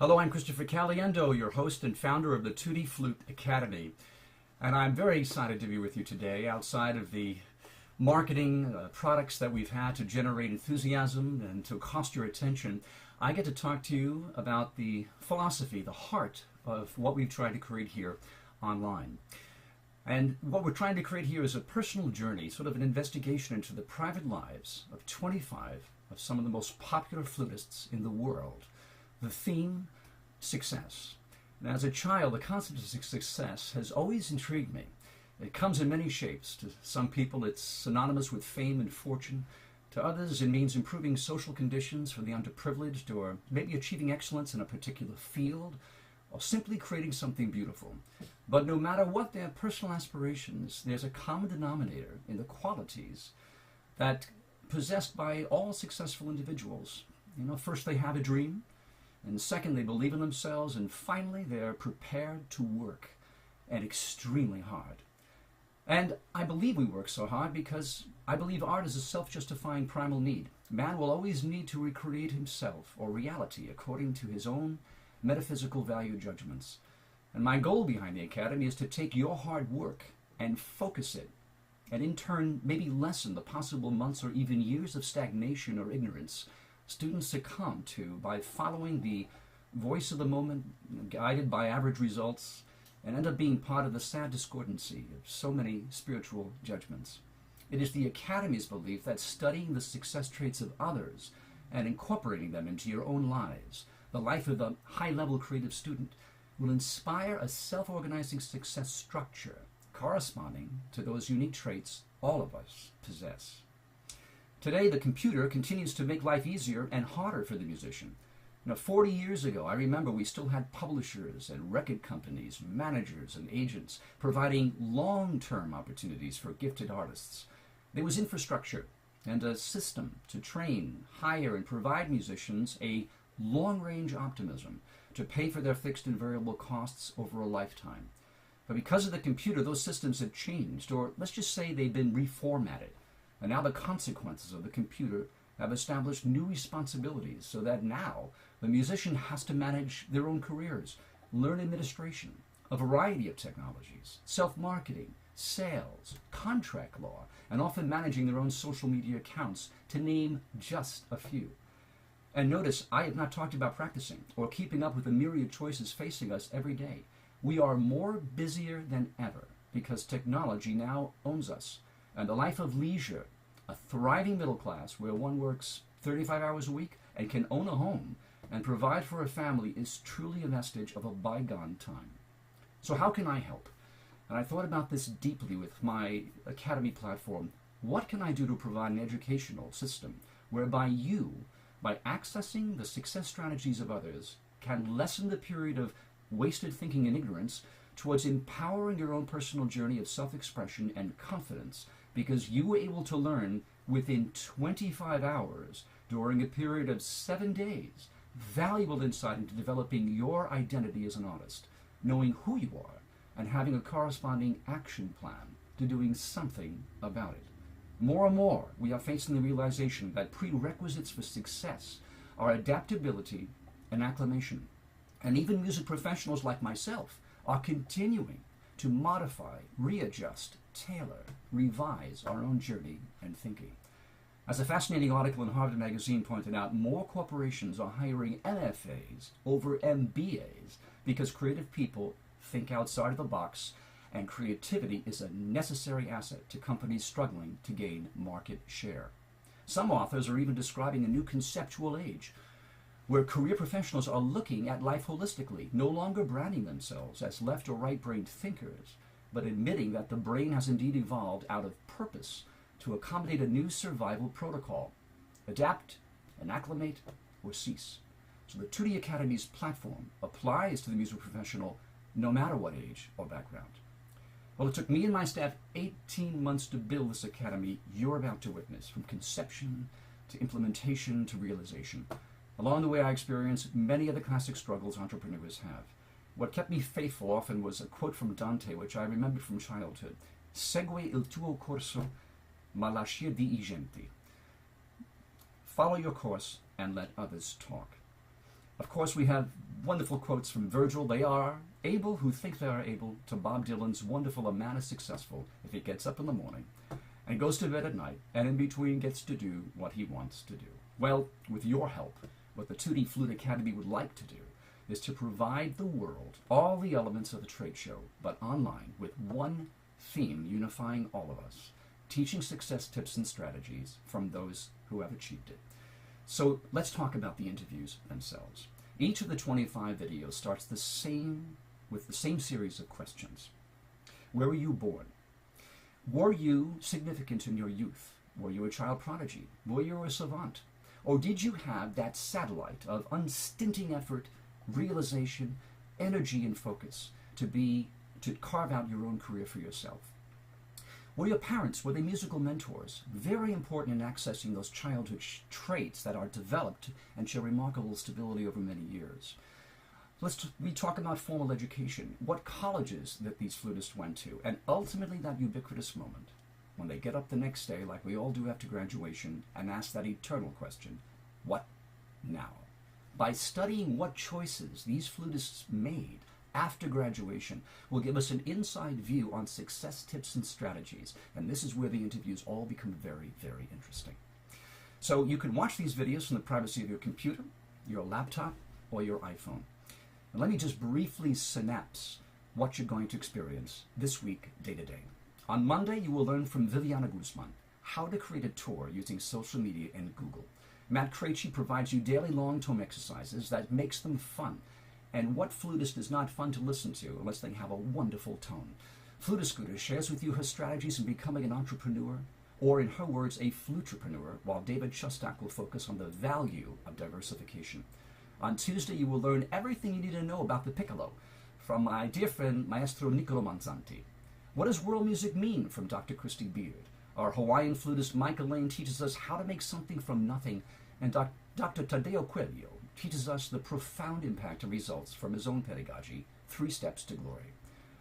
Hello, I'm Christopher Caliendo, your host and founder of the Tutti Flute Academy. And I'm very excited to be with you today outside of the marketing products that we've had to generate enthusiasm and to cost your attention. I get to talk to you about the philosophy, the heart of what we've tried to create here online. And what we're trying to create here is a personal journey, sort of an investigation into the private lives of 25 of some of the most popular flutists in the world. The theme, success. And as a child, the concept of success has always intrigued me. It comes in many shapes. To some people, it's synonymous with fame and fortune. To others, it means improving social conditions for the underprivileged, or maybe achieving excellence in a particular field, or simply creating something beautiful. But no matter what their personal aspirations, there's a common denominator in the qualities that possessed by all successful individuals. First they have a dream, and second, they believe in themselves, and finally, they're prepared to work, and extremely hard. And I believe we work so hard because I believe art is a self-justifying primal need. Man will always need to recreate himself or reality according to his own metaphysical value judgments. And my goal behind the Academy is to take your hard work and focus it, and in turn, maybe lessen the possible months or even years of stagnation or ignorance students succumb to by following the voice of the moment, guided by average results, and end up being part of the sad discordancy of so many spiritual judgments. It is the Academy's belief that studying the success traits of others and incorporating them into your own lives, the life of a high-level creative student, will inspire a self-organizing success structure corresponding to those unique traits all of us possess. Today, the computer continues to make life easier and harder for the musician. 40 years ago, I remember we still had publishers and record companies, managers and agents providing long-term opportunities for gifted artists. There was infrastructure and a system to train, hire, and provide musicians a long-range optimism to pay for their fixed and variable costs over a lifetime. But because of the computer, those systems have changed, or let's just say they've been reformatted. And now the consequences of the computer have established new responsibilities, so that now the musician has to manage their own careers, learn administration, a variety of technologies, self-marketing, sales, contract law, and often managing their own social media accounts, to name just a few. And notice, I have not talked about practicing or keeping up with the myriad choices facing us every day. We are more busier than ever because technology now owns us. And the life of leisure, a thriving middle class where one works 35 hours a week and can own a home and provide for a family, is truly a vestige of a bygone time. So how can I help? And I thought about this deeply with my Academy platform. What can I do to provide an educational system whereby you, by accessing the success strategies of others, can lessen the period of wasted thinking and ignorance towards empowering your own personal journey of self-expression and confidence, because you were able to learn within 25 hours during a period of 7 days valuable insight into developing your identity as an artist, knowing who you are, and having a corresponding action plan to doing something about it. More and more, we are facing the realization that prerequisites for success are adaptability and acclimation. And even music professionals like myself are continuing to modify, readjust, tailor, revise our own journey and thinking. As a fascinating article in Harvard Magazine pointed out, more corporations are hiring MFAs over MBAs because creative people think outside of the box, and creativity is a necessary asset to companies struggling to gain market share. Some authors are even describing a new conceptual age where career professionals are looking at life holistically, no longer branding themselves as left or right-brained thinkers, but admitting that the brain has indeed evolved out of purpose to accommodate a new survival protocol: adapt and acclimate or cease. So the Tutti Academy's platform applies to the music professional no matter what age or background. Well, it took me and my staff 18 months to build this academy you're about to witness, from conception to implementation to realization. Along the way, I experienced many of the classic struggles entrepreneurs have. What kept me faithful often was a quote from Dante, which I remembered from childhood: "Segue il tuo corso, ma lascia di gente." Follow your course and let others talk. Of course, we have wonderful quotes from Virgil. They are able who think they are able, to Bob Dylan's wonderful "A man is successful if he gets up in the morning and goes to bed at night, and in between gets to do what he wants to do." Well, with your help, what the Tutti Flute Academy would like to do is to provide the world all the elements of a trade show, but online, with one theme unifying all of us, teaching success tips and strategies from those who have achieved it. So let's talk about the interviews themselves. Each of the 25 videos starts with the same series of questions. Where were you born? Were you significant in your youth? Were you a child prodigy? Were you a savant? Or did you have that satellite of unstinting effort, realization, energy, and focus to carve out your own career for yourself? Were your parents, were they musical mentors? Very important in accessing those childhood traits that are developed and show remarkable stability over many years. We talk about formal education, what colleges that these flutists went to, and ultimately that ubiquitous moment when they get up the next day, like we all do after graduation, and ask that eternal question, what now? By studying what choices these flutists made after graduation will give us an inside view on success tips and strategies, and this is where the interviews all become very, very interesting. So you can watch these videos from the privacy of your computer, your laptop, or your iPhone. And let me just briefly synapse what you're going to experience this week, day to day. On Monday, you will learn from Viviana Guzman how to create a tour using social media and Google. Matt Krejci provides you daily long-term exercises that makes them fun. And what flutist is not fun to listen to unless they have a wonderful tone? Flutist Scooter shares with you her strategies in becoming an entrepreneur, or in her words, a flutrepreneur, while David Shostak will focus on the value of diversification. On Tuesday, you will learn everything you need to know about the piccolo from my dear friend, Maestro Niccolo Manzanti. What does world music mean from Dr. Christy Beard? Our Hawaiian flutist Michael Lane teaches us how to make something from nothing, and Dr. Tadeo Coelho teaches us the profound impact and results from his own pedagogy, 3 Steps to Glory.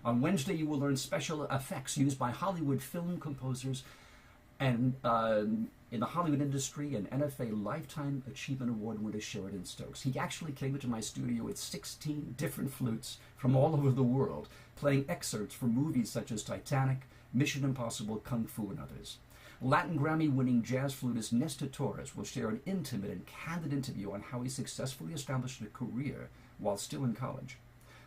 On Wednesday, you will learn special effects used by Hollywood film composers and in the Hollywood industry, and NFA Lifetime Achievement Award winner Sheridan Stokes. He actually came into my studio with 16 different flutes from all over the world, playing excerpts from movies such as Titanic, Mission Impossible, Kung Fu, and others. Latin Grammy-winning jazz flutist Nestor Torres will share an intimate and candid interview on how he successfully established a career while still in college.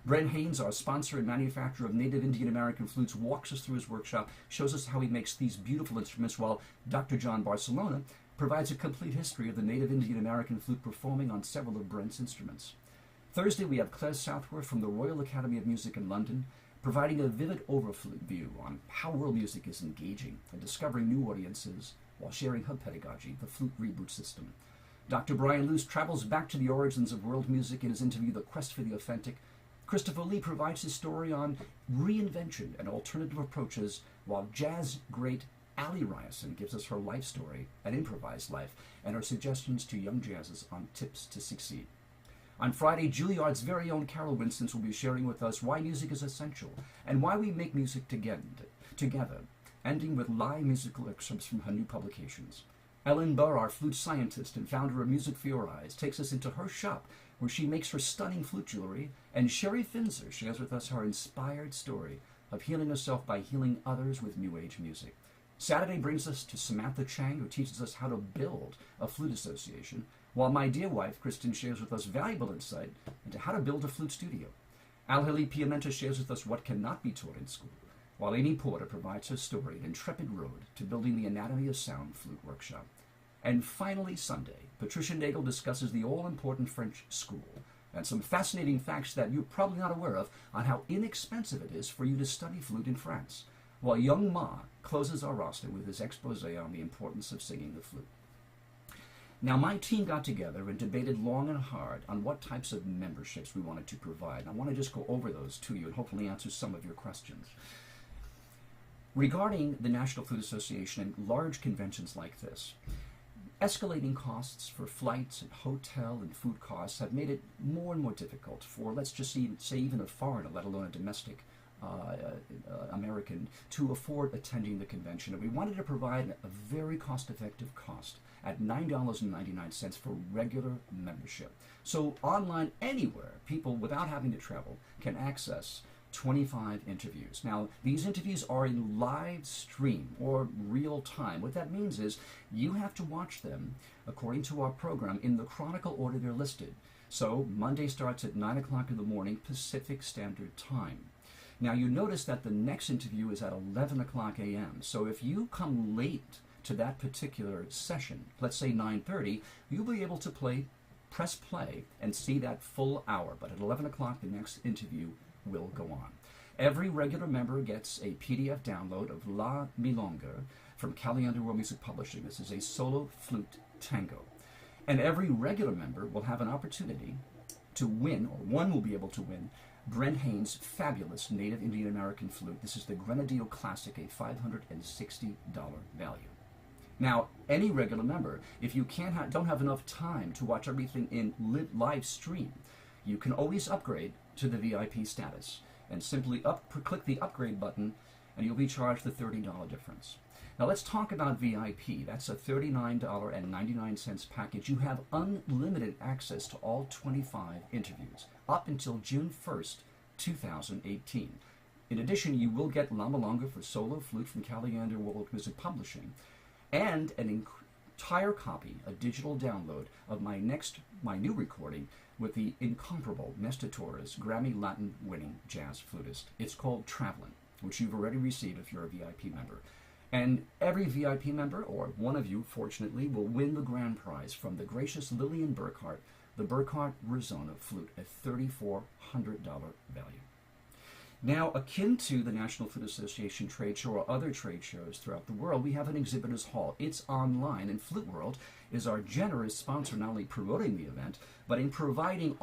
Brent Haynes, our sponsor and manufacturer of native Indian American flutes, walks us through his workshop, shows us how he makes these beautiful instruments, while Dr. John Barcelona provides a complete history of the native Indian American flute, performing on several of Brent's instruments. Thursday, we have Claire Southworth from the Royal Academy of Music in London, providing a vivid overview on how world music is engaging and discovering new audiences while sharing her pedagogy, the Flute Reboot System. Dr. Brian Luce travels back to the origins of world music in his interview, The Quest for the Authentic. Christopher Lee provides his story on reinvention and alternative approaches, while jazz great Ali Ryerson gives us her life story, an improvised life, and her suggestions to young jazzers on tips to succeed. On Friday, Juilliard's very own Carol Winston will be sharing with us why music is essential and why we make music together, ending with live musical excerpts from her new publications. Ellen Burr, our flute scientist and founder of Music for Your Eyes, takes us into her shop where she makes her stunning flute jewelry, and Sherry Finzer shares with us her inspired story of healing herself by healing others with New Age music. Saturday brings us to Samantha Chang, who teaches us how to build a flute association, while my dear wife, Kristen, shares with us valuable insight into how to build a flute studio. Al-Hili Piamenta shares with us what cannot be taught in school, while Amy Porter provides her story, an intrepid road to building the Anatomy of Sound flute workshop. And finally, Sunday, Patricia Nagel discusses the all-important French school and some fascinating facts that you're probably not aware of on how inexpensive it is for you to study flute in France, while Young Ma closes our roster with his expose on the importance of singing the flute. Now, my team got together and debated long and hard on what types of memberships we wanted to provide. I want to just go over those to you and hopefully answer some of your questions. Regarding the National Flute Association and large conventions like this, escalating costs for flights and hotel and food costs have made it more and more difficult for, let's just say, even a foreigner, let alone a domestic American, to afford attending the convention. And we wanted to provide a very cost-effective cost at $9.99 for regular membership. So online anywhere, people without having to travel can access 25 interviews. Now, these interviews are in live stream or real time. What that means is you have to watch them according to our program in the chronicle order they're listed. So Monday starts at 9 o'clock in the morning Pacific Standard Time. Now, you notice that the next interview is at 11 o'clock a.m. So if you come late to that particular session, let's say 9:30, you'll be able to press play and see that full hour. But at 11 o'clock, the next interview will go on. Every regular member gets a PDF download of La Milonga from Caliendo World Music Publishing. This is a solo flute tango. And every regular member will have an opportunity to win, or one will be able to win, Brent Haynes' fabulous native Indian American flute. This is the Grenadillo Classic, a $560 value. Now, any regular member, if you don't have enough time to watch everything in live stream, you can always upgrade to the VIP status and simply click the upgrade button and you'll be charged the $30 difference. Now let's talk about VIP. That's a $39.99 package. You have unlimited access to all 25 interviews up until June 1st, 2018. In addition, you will get La Milonga for solo flute from Caliendo World Music Publishing and an entire copy, a digital download of my new recording with the incomparable Nestor Torres, Grammy Latin winning jazz flutist. It's called Travelin', which you've already received if you're a VIP member. And every VIP member, or one of you, fortunately, will win the grand prize from the gracious Lillian Burkhart, the Burkhart Rezona flute, a $3,400 value. Now, akin to the National Flute Association trade show or other trade shows throughout the world, we have an exhibitors hall. It's online, and Flute World is our generous sponsor, not only promoting the event, but in providing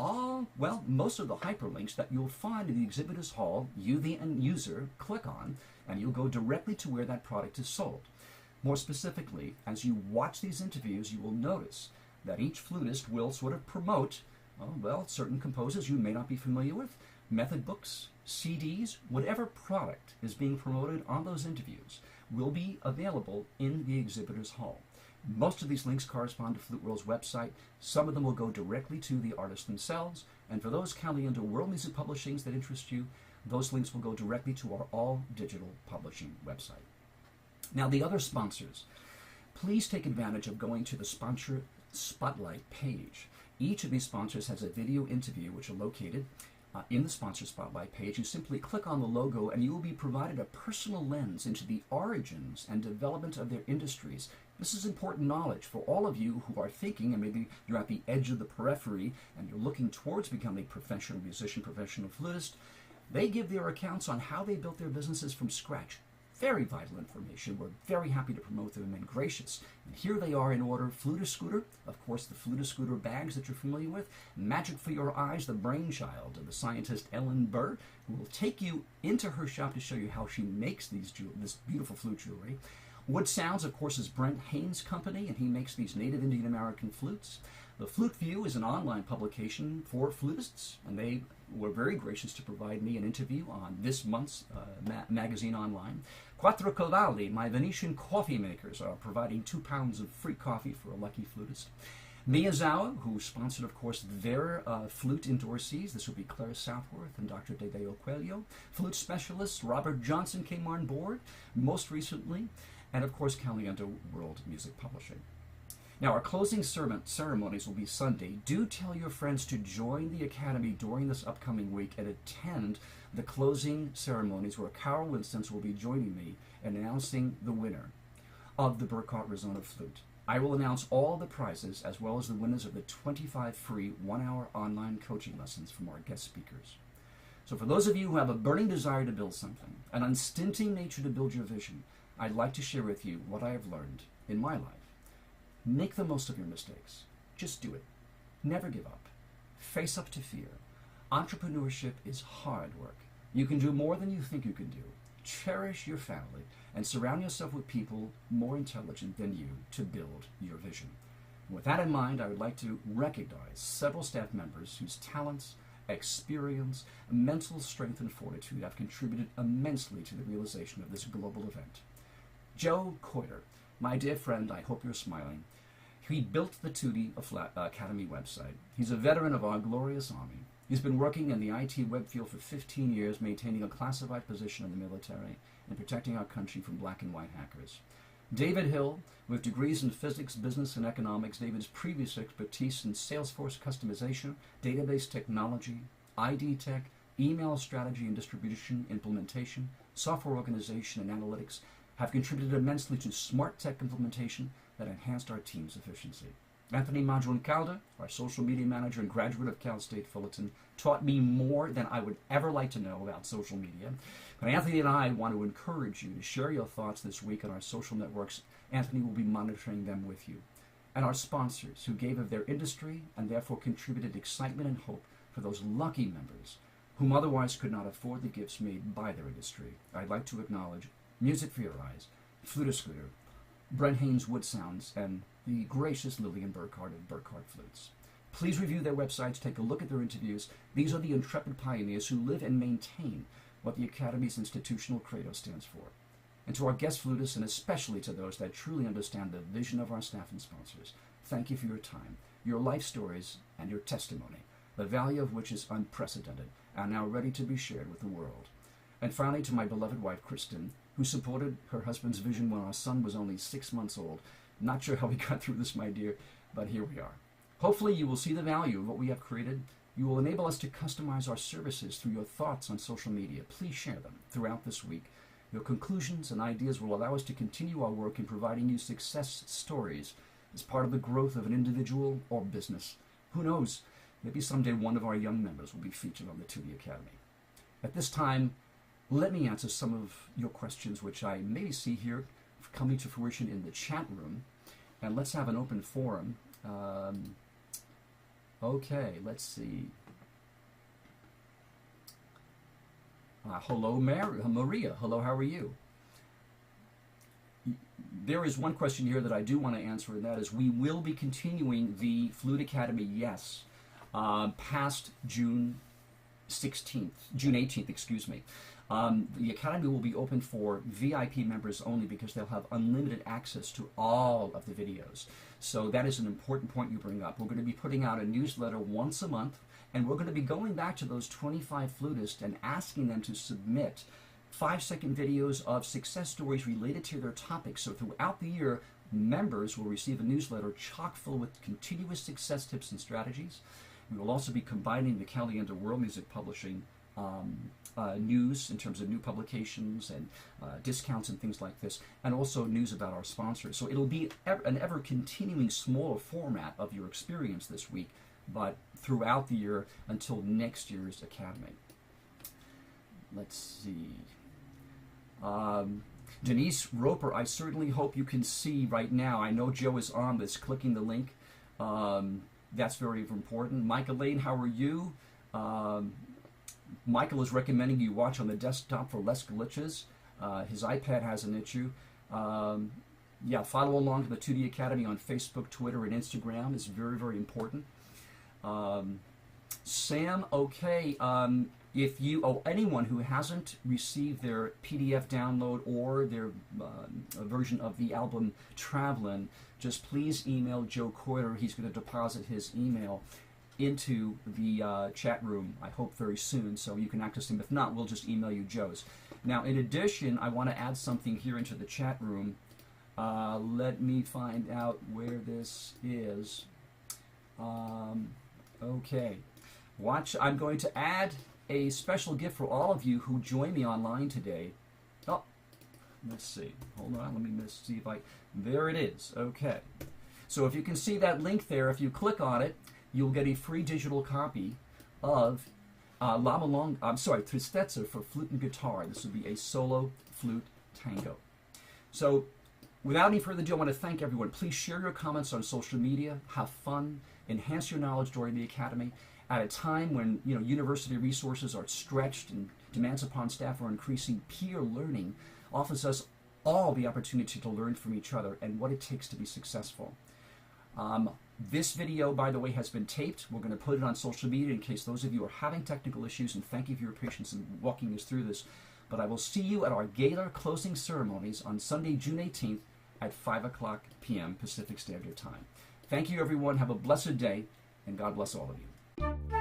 most of the hyperlinks that you'll find in the exhibitors hall. You, the end user, click on, and you'll go directly to where that product is sold. More specifically, as you watch these interviews, you will notice that each flutist will sort of promote, certain composers you may not be familiar with, method books, CDs, whatever product is being promoted on those interviews will be available in the exhibitors hall. Most of these links correspond to Flute World's website. Some of them will go directly to the artists themselves, and for those Caliendo World Music Publishings that interest you, those links will go directly to our all-digital publishing website. Now, the other sponsors, please take advantage of going to the Sponsor Spotlight page. Each of these sponsors has a video interview which are located in the Sponsor Spotlight page. You simply click on the logo and you will be provided a personal lens into the origins and development of their industries. This is important knowledge for all of you who are thinking, and maybe you're at the edge of the periphery and you're looking towards becoming a professional musician, professional flutist. They give their accounts on how they built their businesses from scratch. Very vital information. We're very happy to promote them and gracious. And here they are in order. Flutist Scooter, of course, the Flutist Scooter bags that you're familiar with. Magic for Your Eyes, the brainchild of the scientist Ellen Burr, who will take you into her shop to show you how she makes this beautiful flute jewelry. Wood Sounds, of course, is Brent Haynes' company, and he makes these native Indian American flutes. The Flute View is an online publication for flutists, and they were very gracious to provide me an interview on this month's magazine online. Quattro Cavalli, my Venetian coffee makers, are providing 2 pounds of free coffee for a lucky flutist. Miyazawa, who sponsored, of course, their flute endorsees. This would be Claire Southworth and Dr. Dedeo Coelho. Flute specialist Robert Johnson came on board most recently, and, of course, Caliendo World Music Publishing. Now, our closing ceremonies will be Sunday. Do tell your friends to join the Academy during this upcoming week and attend the closing ceremonies where Carol Winston will be joining me in announcing the winner of the Burkhart Rezona flute. I will announce all the prizes as well as the winners of the 25 free 1-hour online coaching lessons from our guest speakers. So for those of you who have a burning desire to build something, an unstinting nature to build your vision, I'd like to share with you what I have learned in my life. Make the most of your mistakes. Just do it. Never give up. Face up to fear. Entrepreneurship is hard work. You can do more than you think you can do. Cherish your family and surround yourself with people more intelligent than you to build your vision. And with that in mind, I would like to recognize several staff members whose talents, experience, mental strength, and fortitude have contributed immensely to the realization of this global event. Joe Coiter, my dear friend, I hope you're smiling. He built the Tutti Academy website. He's a veteran of our glorious Army. He's been working in the IT web field for 15 years, maintaining a classified position in the military and protecting our country from black and white hackers. David Hill, with degrees in physics, business, and economics, David's previous expertise in Salesforce customization, database technology, ID tech, email strategy and distribution, implementation, software organization, and analytics have contributed immensely to smart tech implementation that enhanced our team's efficiency. Anthony Madron-Calda, our social media manager and graduate of Cal State Fullerton, taught me more than I would ever like to know about social media. But Anthony and I want to encourage you to share your thoughts this week on our social networks. Anthony will be monitoring them with you. And our sponsors, who gave of their industry and therefore contributed excitement and hope for those lucky members whom otherwise could not afford the gifts made by their industry. I'd like to acknowledge Music for Your Eyes, Flute Scooter, Brent Haynes Wood Sounds, and the gracious Lillian Burkhardt of Burkhardt Flutes. Please review their websites, take a look at their interviews. These are the intrepid pioneers who live and maintain what the Academy's institutional credo stands for. And to our guest flutists, and especially to those that truly understand the vision of our staff and sponsors, thank you for your time, your life stories, and your testimony, the value of which is unprecedented and now ready to be shared with the world. And finally, to my beloved wife, Kristen, who supported her husband's vision when our son was only 6 months old. Not sure how we got through this, my dear, but here we are. Hopefully you will see the value of what we have created. You will enable us to customize our services through your thoughts on social media. Please share them throughout this week. Your conclusions and ideas will allow us to continue our work in providing you success stories as part of the growth of an individual or business. Who knows? Maybe someday one of our young members will be featured on the Tutti Academy. At this time, let me answer some of your questions, which I may see here coming to fruition in the chat room. And let's have an open forum. Okay, let's see. Hello, Maria. Hello, how are you? There is one question here that I do want to answer, and that is, we will be continuing the Flute Academy, yes, past June 18th, excuse me. The Academy will be open for VIP members only because they'll have unlimited access to all of the videos. So that is an important point you bring up. We're going to be putting out a newsletter once a month, and we're going to be going back to those 25 flutists and asking them to submit 5-second videos of success stories related to their topics. So throughout the year, members will receive a newsletter chock full with continuous success tips and strategies. We will also be combining the Caliendo World Music Publishing news in terms of new publications and discounts and things like this, and also news about our sponsors. So it'll be an ever-continuing smaller format of your experience this week, but throughout the year until next year's Academy. Let's see. Denise Roper, I certainly hope you can see right now. I know Joe is on this, clicking the link. That's very important. Michael Lane, how are you? Michael is recommending you watch on the desktop for less glitches. His iPad has an issue. Yeah, follow along to the Tutti Academy on Facebook, Twitter, and Instagram is very, very important. Sam, okay, if you, anyone who hasn't received their PDF download or their version of the album Travelin', just please email Joe Coiter. He's going to deposit his email into the chat room, I hope very soon, so you can access him. If not, we'll just email you Joe's. Now, in addition, I want to add something here into the chat room. Let me find out where this is. Okay. Watch, I'm going to add a special gift for all of you who join me online today. Oh, let's see. Hold on, let me see if there it is. Okay. So if you can see that link there, if you click on it, you'll get a free digital copy of Tristezza for flute and guitar. This will be a solo flute tango. So without any further ado, I want to thank everyone. Please share your comments on social media, have fun, enhance your knowledge during the Academy. At a time when university resources are stretched and demands upon staff are increasing, peer learning offers us all the opportunity to learn from each other and what it takes to be successful. This video, by the way, has been taped. We're going to put it on social media in case those of you are having technical issues, and thank you for your patience in walking us through this. But I will see you at our gala closing ceremonies on Sunday, June 18th at 5 o'clock p.m. Pacific Standard Time. Thank you, everyone. Have a blessed day, and God bless all of you.